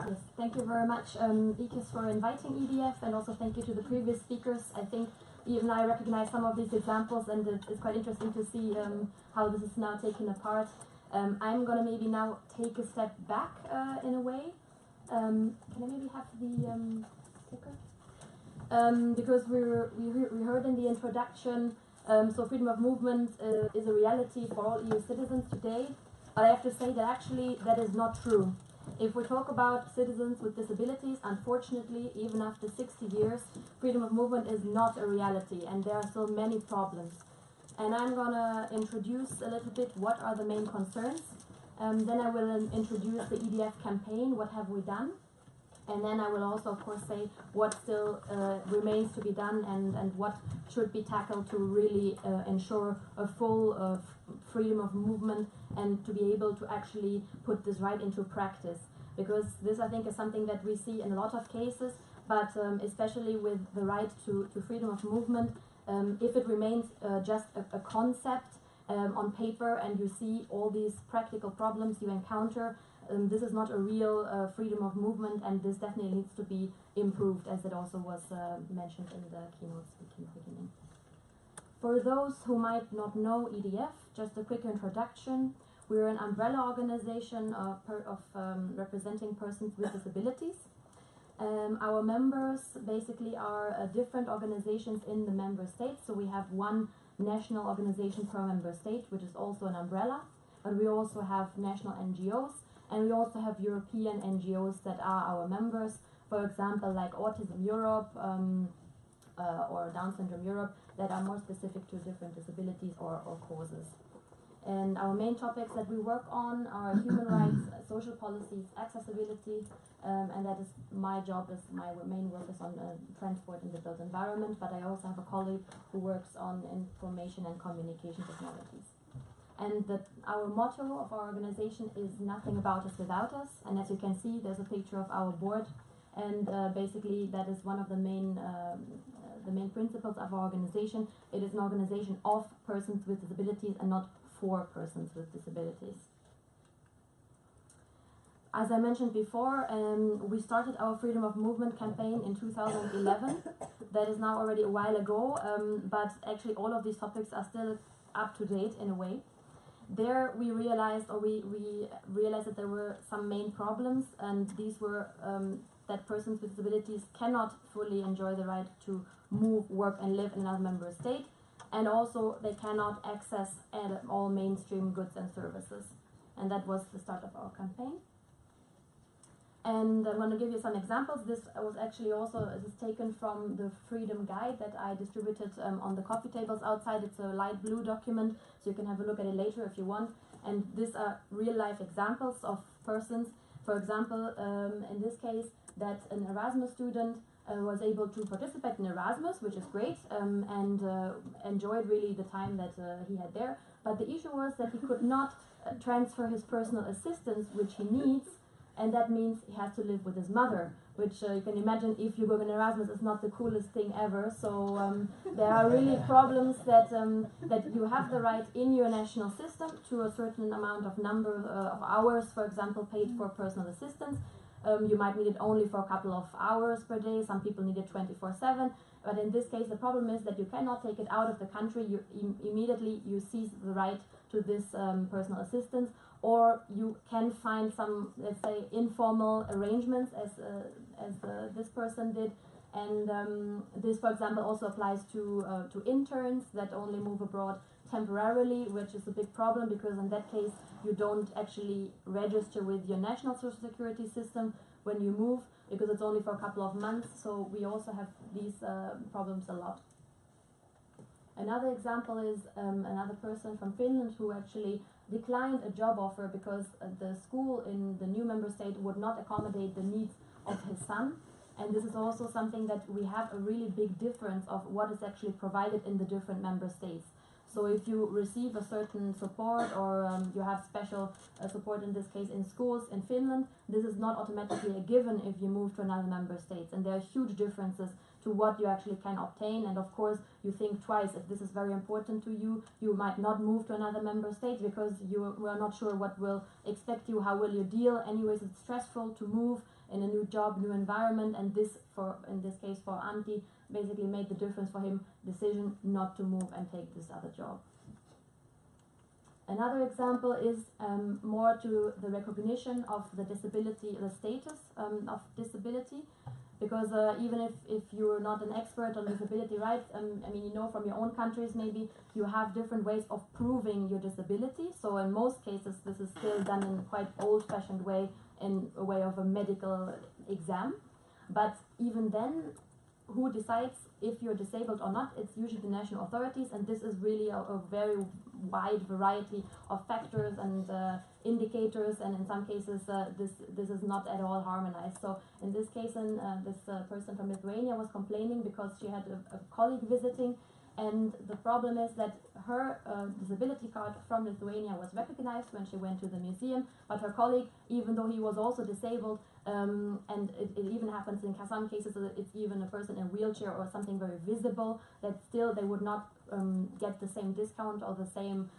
Yes, thank you very much, Ikis, for inviting EDF, and also thank you to the previous speakers. I think even I recognize some of these examples, and it's quite interesting to see how this is now taken apart. I'm going to maybe now take a step back in a way. Can I maybe have the clicker? Because we heard in the introduction, so freedom of movement is a reality for all EU citizens today, but I have to say that actually that is not true. If we talk about citizens with disabilities, unfortunately, even after 60 years, freedom of movement is not a reality, and there are still many problems. And I'm going to introduce a little bit what are the main concerns. Then I will introduce the EDF campaign, what have we done. And then I will also, of course, say what still remains to be done and what should be tackled to really ensure a full freedom of movement and to be able to actually put this right into practice. Because this, I think, is something that we see in a lot of cases, but especially with the right to freedom of movement, if it remains just a concept on paper and you see all these practical problems you encounter, this is not a real freedom of movement, and this definitely needs to be improved, as it also was mentioned in the keynote speaking in the beginning. For those who might not know EDF, just a quick introduction. We're an umbrella organization representing persons with disabilities. Our members basically are different organizations in the member states, so we have one national organization per member state, which is also an umbrella, but we also have national NGOs, and we also have European NGOs that are our members, for example, like Autism Europe or Down Syndrome Europe, that are more specific to different disabilities or causes. And our main topics that we work on are human rights, social policies, accessibility, and that is my job, my main work is on transport in the built environment, but I also have a colleague who works on information and communication technologies. And our motto of our organization is nothing about us without us, and as you can see, there's a picture of our board, and basically that is one of the main principles of our organization. It is an organization of persons with disabilities and not for persons with disabilities. As I mentioned before, we started our freedom of movement campaign in 2011. That is now already a while ago, but actually all of these topics are still up to date in a way. There we realized that there were some main problems, and these were that persons with disabilities cannot fully enjoy the right to move, work and live in another member state, and also they cannot access all mainstream goods and services. And that was the start of our campaign. And I'm going to give you some examples. This was actually also taken from the Freedom Guide that I distributed on the coffee tables outside. It's a light blue document, so you can have a look at it later if you want. And these are real-life examples of persons. For example, in this case, that an Erasmus student was able to participate in Erasmus, which is great, and enjoyed really the time that he had there. But the issue was that he could not transfer his personal assistance, which he needs, and that means he has to live with his mother, which you can imagine if you go in Erasmus is not the coolest thing ever. So there are really problems that you have the right in your national system to a certain amount of number of hours, for example, paid for personal assistance. You might need it only for a couple of hours per day. Some people need it 24/7. But in this case, the problem is that you cannot take it out of the country. You immediately seize the right to this personal assistance, or you can find some, let's say, informal arrangements as this person did. And this, for example, also applies to interns that only move abroad temporarily, which is a big problem because in that case you don't actually register with your national social security system when you move, because it's only for a couple of months. So we also have these problems a lot. Another example is another person from Finland who actually declined a job offer because the school in the new member state would not accommodate the needs of his son. And this is also something that we have a really big difference of what is actually provided in the different member states. So if you receive a certain support or you have special support, in this case in schools in Finland, this is not automatically a given if you move to another member state. And there are huge differences to what you actually can obtain. And of course, you think twice if this is very important to you. You might not move to another member state because you are not sure what will expect you, how will you deal. Anyways, it's stressful to move in a new job, new environment, and this, in this case for Antti, basically made the difference for him, decision not to move and take this other job. Another example is more to the recognition of the disability, the status of disability, because even if you're not an expert on disability rights, I mean, you know from your own countries maybe, you have different ways of proving your disability. So in most cases this is still done in quite old-fashioned way, in a way of a medical exam. But even then, who decides if you're disabled or not? It's usually the national authorities, and this is really a very wide variety of factors and indicators, and in some cases this is not at all harmonized. So in this case, this person from Lithuania was complaining because she had a colleague visiting, and the problem is that her disability card from Lithuania was recognized when she went to the museum, but her colleague, even though he was also disabled, and it even happens in some cases that it's even a person in a wheelchair or something very visible, that still they would not get the same discount or the same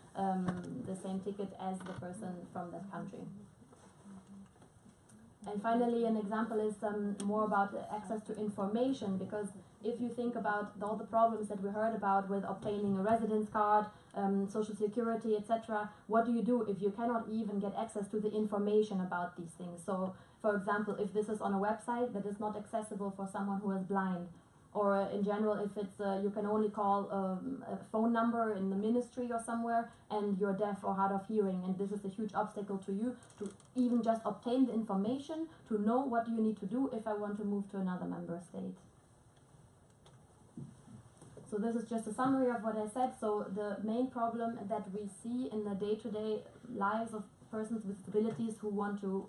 ticket as the person from that country. And finally, an example is more about access to information, because if you think about all the problems that we heard about with obtaining a residence card, social security, etc., what do you do if you cannot even get access to the information about these things? So, for example, if this is on a website that is not accessible for someone who is blind, or in general, if it's you can only call a phone number in the ministry or somewhere, and you're deaf or hard of hearing, and this is a huge obstacle to you to even just obtain the information to know what you need to do if I want to move to another member state. So this is just a summary of what I said. So the main problem that we see in the day-to-day lives of persons with disabilities who want to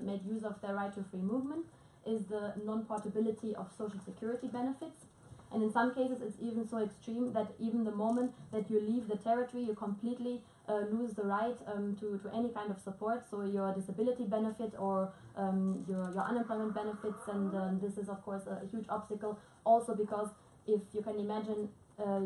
make use of their right to free movement is the non-portability of social security benefits. And in some cases it's even so extreme that even the moment that you leave the territory, you completely lose the right to any kind of support. So your disability benefit or your unemployment benefits, and this is of course a huge obstacle also because if you can imagine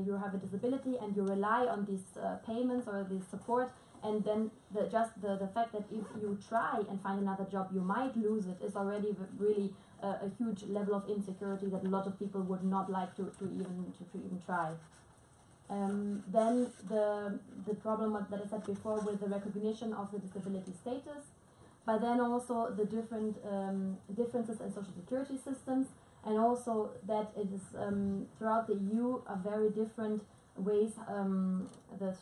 you have a disability and you rely on these payments or this support, and then the fact that if you try and find another job you might lose it is already really a huge level of insecurity that a lot of people would not like to even try. Then the problem that I said before with the recognition of the disability status, but then also the different differences in social security systems, and also that it is throughout the EU a very different ways the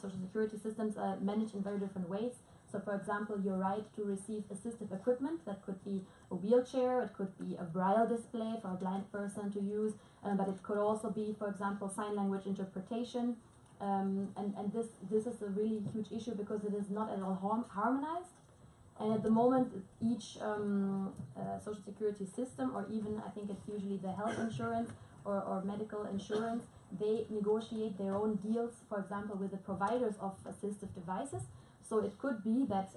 social security systems are managed in very different ways. So for example, your right to receive assistive equipment, that could be a wheelchair, it could be a braille display for a blind person to use, but it could also be, for example, sign language interpretation, and this is a really huge issue because it is not at all harmonized. And at the moment, each social security system, or even I think it's usually the health insurance or medical insurance, they negotiate their own deals, for example, with the providers of assistive devices. So it could be that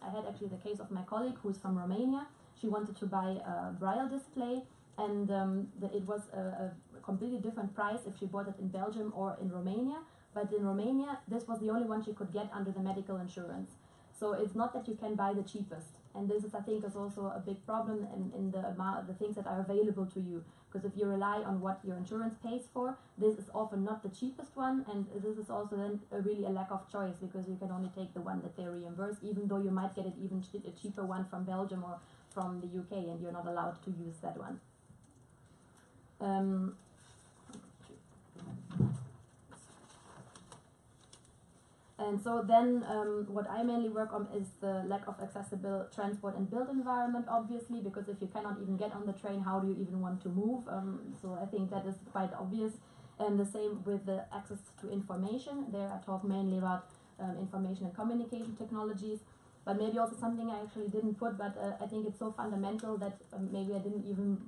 I had actually the case of my colleague who's from Romania. She wanted to buy a braille display, and it was a completely different price if she bought it in Belgium or in Romania. But in Romania, this was the only one she could get under the medical insurance. So it's not that you can buy the cheapest, and this is, I think, is also a big problem in the things that are available to you. Because if you rely on what your insurance pays for, this is often not the cheapest one, and this is also then really a lack of choice because you can only take the one that they reimburse, even though you might get it even a cheaper one from Belgium or from the UK, and you're not allowed to use that one. And so then what I mainly work on is the lack of accessible transport and built environment, obviously, because if you cannot even get on the train, how do you even want to move? So I think that is quite obvious. And the same with the access to information. There I talk mainly about information and communication technologies, but maybe also something I actually didn't put, but I think it's so fundamental that maybe I didn't even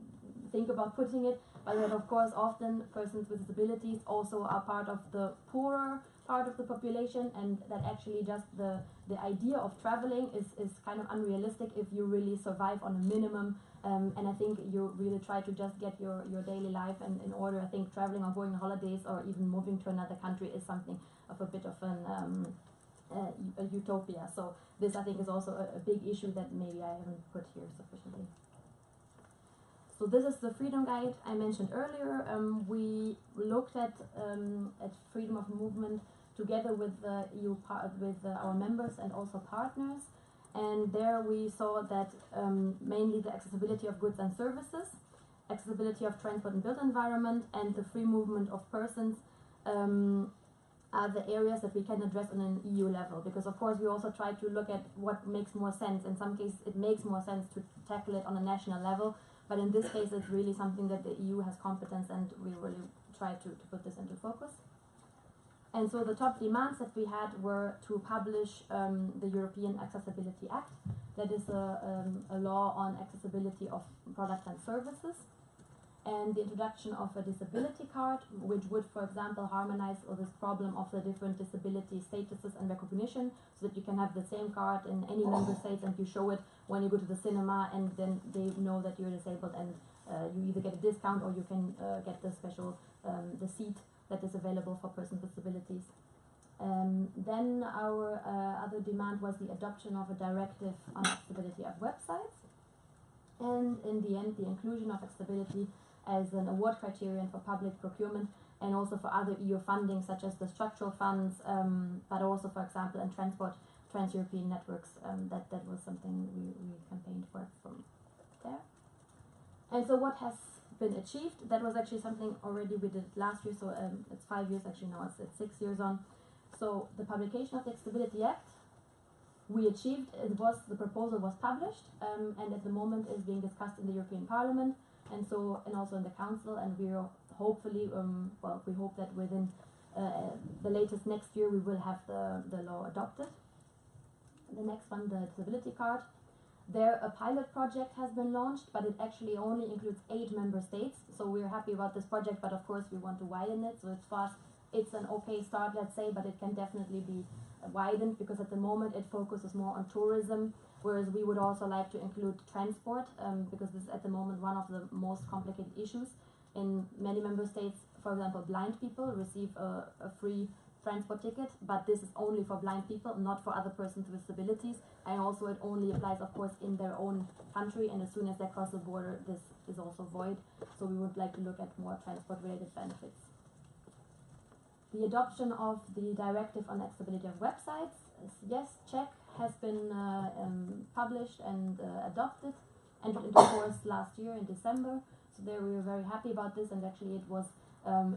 think about putting it, but that of course often persons with disabilities also are part of the poorer part of the population, and that actually just the idea of traveling is kind of unrealistic if you really survive on a minimum, and I think you really try to just get your daily life in order. I think traveling or going on holidays or even moving to another country is something of a bit of a utopia. So this I think is also a big issue that maybe I haven't put here sufficiently. So this is the freedom guide I mentioned earlier. We looked at freedom of movement together with the our members and also partners, and there we saw that mainly the accessibility of goods and services, accessibility of transport and built environment, and the free movement of persons are the areas that we can address on an EU level, because of course we also try to look at what makes more sense. In some cases it makes more sense to tackle it on a national level, but in this case it's really something that the EU has competence, and we really try to put this into focus. And so the top demands that we had were to publish the European Accessibility Act, that is a law on accessibility of products and services, and the introduction of a disability card, which would, for example, harmonize this problem of the different disability statuses and recognition, so that you can have the same card in any member state and you show it when you go to the cinema, and then they know that you're disabled, and you either get a discount or you can get the special the seat that is available for persons with disabilities. Then our other demand was the adoption of a directive on accessibility of websites, and in the end the inclusion of accessibility as an award criterion for public procurement and also for other EU funding such as the structural funds, but also, for example, in transport, trans-European networks. That was something we campaigned for from there. And so what has been achieved, that was actually something already we did last year, so it's 5 years actually now, it's 6 years on. So the publication of the Accessibility Act, we achieved, the proposal was published, and at the moment is being discussed in the European Parliament, and also in the Council, and we are hopefully, we hope that within the latest next year we will have the law adopted. The next one, the disability card. There a pilot project has been launched, but it actually only includes 8 member states, so we're happy about this project, but of course we want to widen it, so it's an okay start, let's say, but it can definitely be widened, because at the moment it focuses more on tourism, whereas we would also like to include transport, because this is at the moment one of the most complicated issues. In many member states, for example, blind people receive a free transport ticket, but this is only for blind people, not for other persons with disabilities, and also it only applies, of course, in their own country, and as soon as they cross the border this is also void, so we would like to look at more transport related benefits. The adoption of the directive on accessibility of websites, yes, check, has been published and adopted, entered into force last year in December, so there we were very happy about this, and actually it was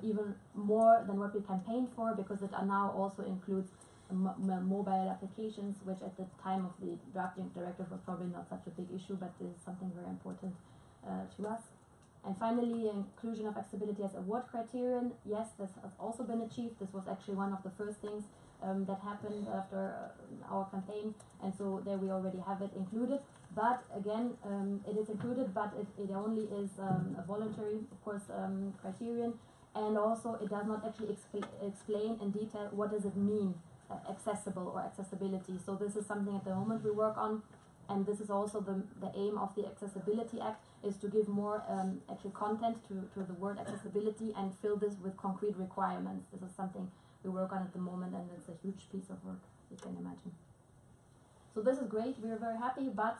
even more than what we campaigned for, because it now also includes mobile applications, which at the time of the drafting directive was probably not such a big issue, but is something very important to us. And finally, inclusion of accessibility as award criterion. Yes, this has also been achieved. This was actually one of the first things that happened after our campaign, and so there we already have it included. But again, it is included, but it only is a voluntary, of course, criterion, and also it does not actually explain in detail what does it mean, accessible or accessibility. So this is something at the moment we work on, and this is also the aim of the Accessibility Act, is to give more actual content to the word accessibility and fill this with concrete requirements. This is something we work on at the moment, and it's a huge piece of work, you can imagine. So this is great, we are very happy, but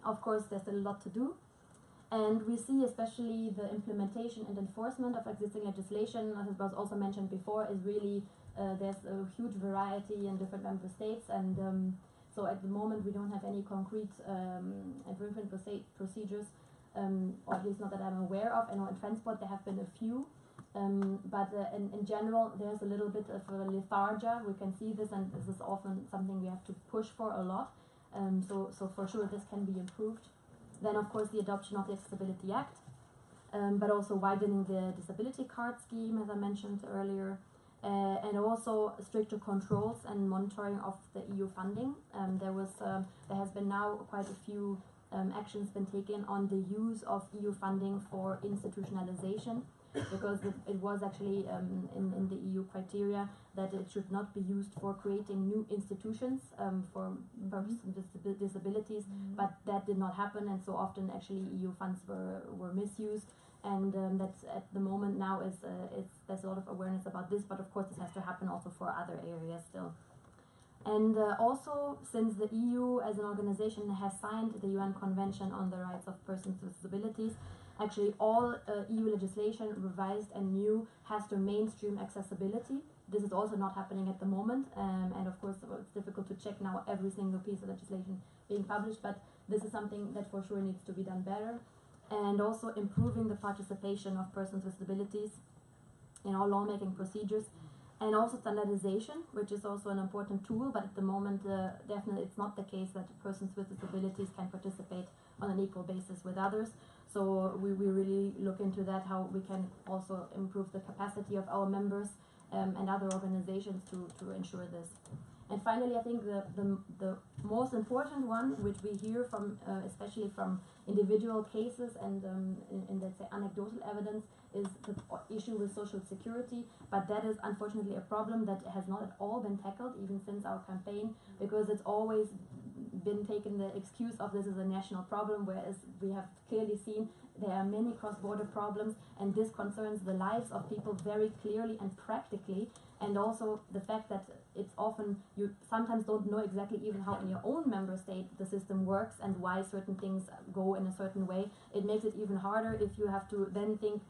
of course there's still a lot to do. And we see especially the implementation and enforcement of existing legislation, as was also mentioned before, is really, there's a huge variety in different member states, and so at the moment we don't have any concrete infringement procedures, or at least not that I'm aware of. I know in transport there have been a few, but in general there's a little bit of a lethargy. We can see this, and this is often something we have to push for a lot. So for sure this can be improved. Then of course the adoption of the Accessibility Act, but also widening the disability card scheme, as I mentioned earlier, and also stricter controls and monitoring of the EU funding. There has been now quite a few actions been taken on the use of EU funding for institutionalization, because it was actually in the EU criteria that it should not be used for creating new institutions for persons with disabilities, but that did not happen, and so often actually EU funds were misused, and that's at the moment now there's a lot of awareness about this, but of course this has to happen also for other areas still. And also, since the EU as an organization has signed the UN Convention on the Rights of Persons with Disabilities, actually all EU legislation, revised and new, has to mainstream accessibility. This is also not happening at the moment, and of course it's difficult to check now every single piece of legislation being published, but this is something that for sure needs to be done better. And also improving the participation of persons with disabilities in all lawmaking procedures, and also standardization, which is also an important tool, but at the moment definitely it's not the case that persons with disabilities can participate on an equal basis with others. So we really look into that, how we can also improve the capacity of our members and other organizations to ensure this. And finally, I think the most important one, which we hear from, especially from individual cases and in let's say anecdotal evidence, is the issue with social security. But that is unfortunately a problem that has not at all been tackled, even since our campaign, because it's always been taken the excuse of this is a national problem, whereas we have clearly seen there are many cross-border problems, and this concerns the lives of people very clearly and practically. And also the fact that it's often, you sometimes don't know exactly even how in your own member state the system works and why certain things go in a certain way. It makes it even harder if you have to then think,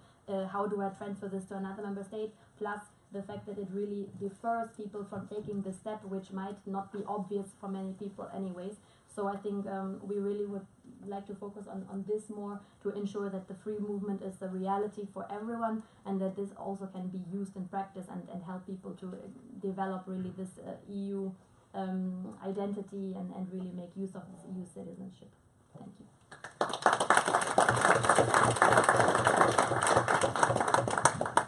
how do I transfer this to another member state? Plus the fact that it really defers people from taking the step, which might not be obvious for many people anyways. So I think we really would like to focus on this more, to ensure that the free movement is the reality for everyone, and that this also can be used in practice and help people to develop really this EU identity and really make use of this EU citizenship. Thank you.